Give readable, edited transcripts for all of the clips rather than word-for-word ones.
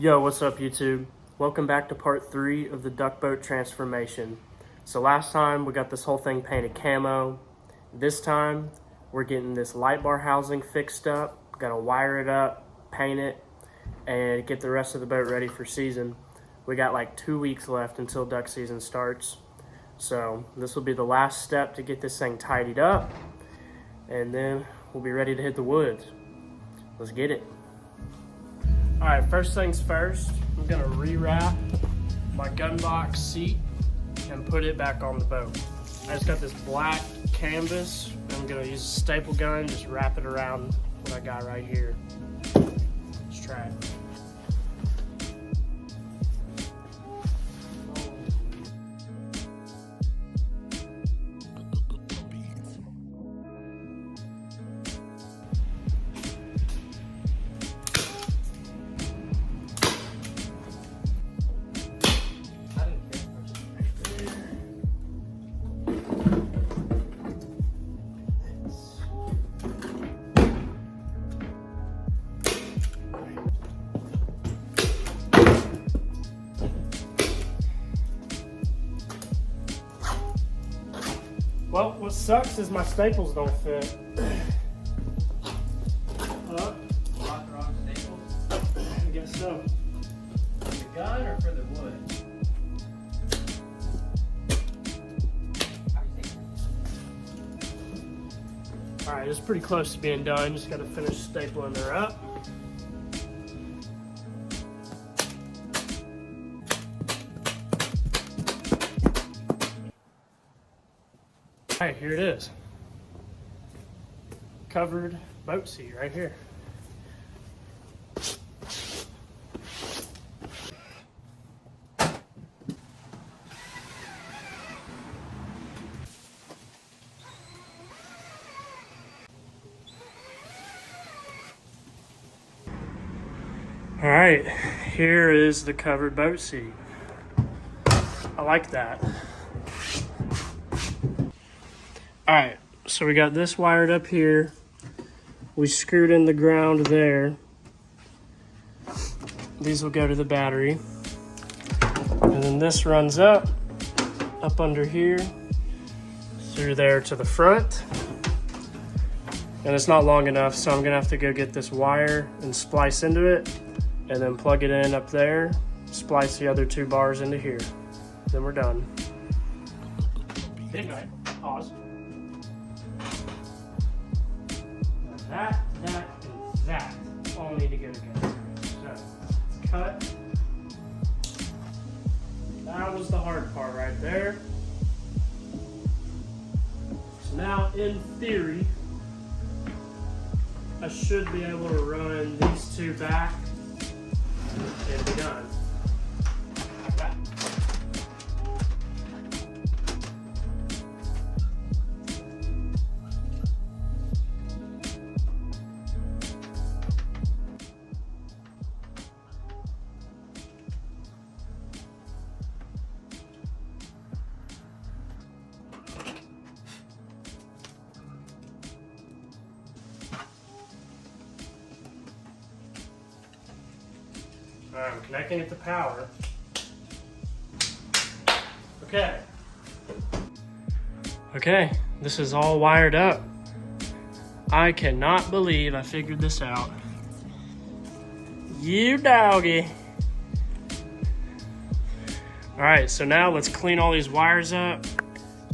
Yo, what's up YouTube? Welcome back to part 3 of the duck boat transformation. So last time we got this whole thing painted camo. This time we're getting this light bar housing fixed up. Gonna wire it up, paint it, and get the rest of the boat ready for season. We got like 2 weeks left until duck season starts. So this will be the last step to get this thing tidied up, and then we'll be ready to hit the woods. Let's get it. All right, first things first, I'm gonna rewrap my gun box seat and put it back on the boat. I just got this black canvas. I'm gonna use a staple gun, just wrap it around what I got right here. Let's try it. Well, what sucks is my staples don't fit. Rock staples? I guess so. For the gun or for the wood? Alright, it's pretty close to being done. Just gotta finish stapling her up. Alright, here it is. Covered boat seat right here. Alright, here is the covered boat seat. I like that. Alright, so we got this wired up here. We screwed in the ground there. These will go to the battery. And then this runs up under here, through there to the front. And it's not long enough, so I'm gonna have to go get this wire and splice into it, and then plug it in up there, splice the other 2 bars into here. Then we're done. Anyway, pause. That, and that all need to go together. So, cut. That was the hard part right there. So now, in theory, I should be able to run these 2 back and be done. Like that. Alright, I'm connecting it to power. Okay, this is all wired up. I cannot believe I figured this out. You doggy. Alright, so now let's clean all these wires up,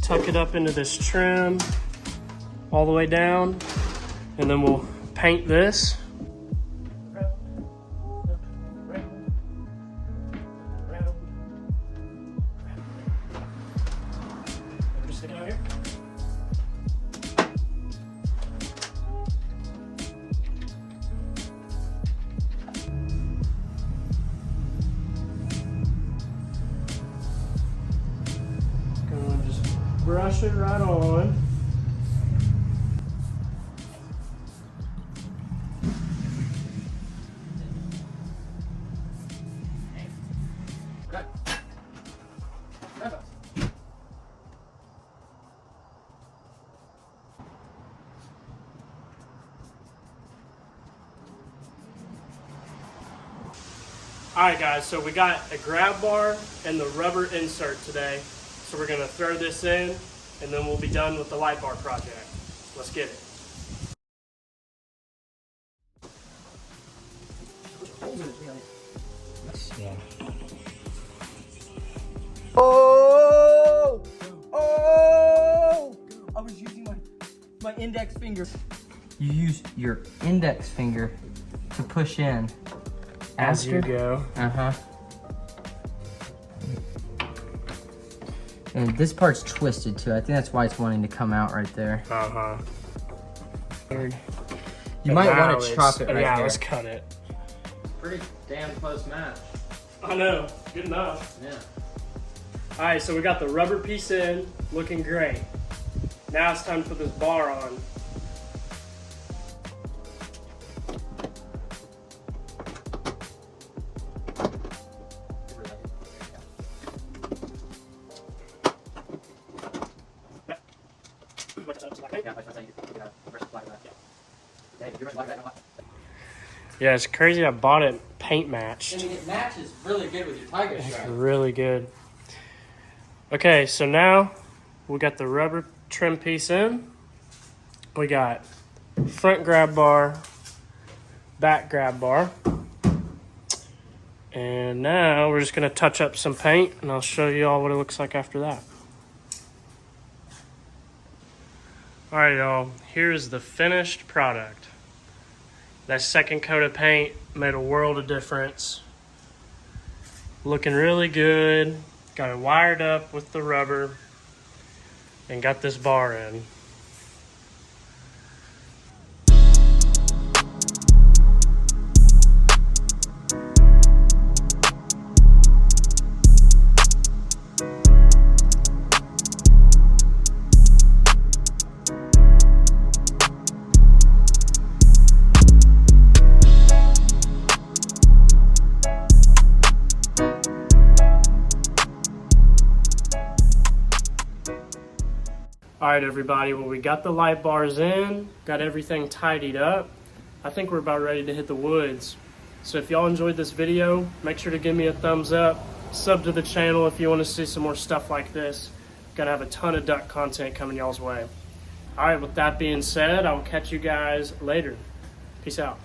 tuck it up into this trim all the way down, and then we'll paint this. Brush it right on. All right, guys, so we got a grab bar and the rubber insert today. So we're gonna throw this in and then we'll be done with the light bar project. Let's get it. Yeah. Oh! Oh! I was using my index finger. You use your index finger to push in. As you go. Uh-huh. And this part's twisted too. I think that's why it's wanting to come out right there. Uh-huh. You might want to chop it right yeah, there. let's cut it. Pretty damn close match. I know, good enough. Yeah. All right, so we got the rubber piece in, looking great. Now it's time to put this bar on. Yeah, it's crazy I bought it paint matched. And it matches really good with your tiger stripe. Really good. Okay, so now we got the rubber trim piece in. We got front grab bar, back grab bar. And now we're just gonna touch up some paint and I'll show you all what it looks like after that. All right, y'all, here's the finished product. That second coat of paint made a world of difference. Looking really good. Got it wired up with the rubber and got this bar in. All right, everybody, well, we got the light bars in, got everything tidied up. I think we're about ready to hit the woods. So if y'all enjoyed this video, make sure to give me a thumbs up, sub to the channel if you want to see some more stuff like this. Gonna have a ton of duck content coming y'all's way. All right, with that being said, I will catch you guys later. Peace out.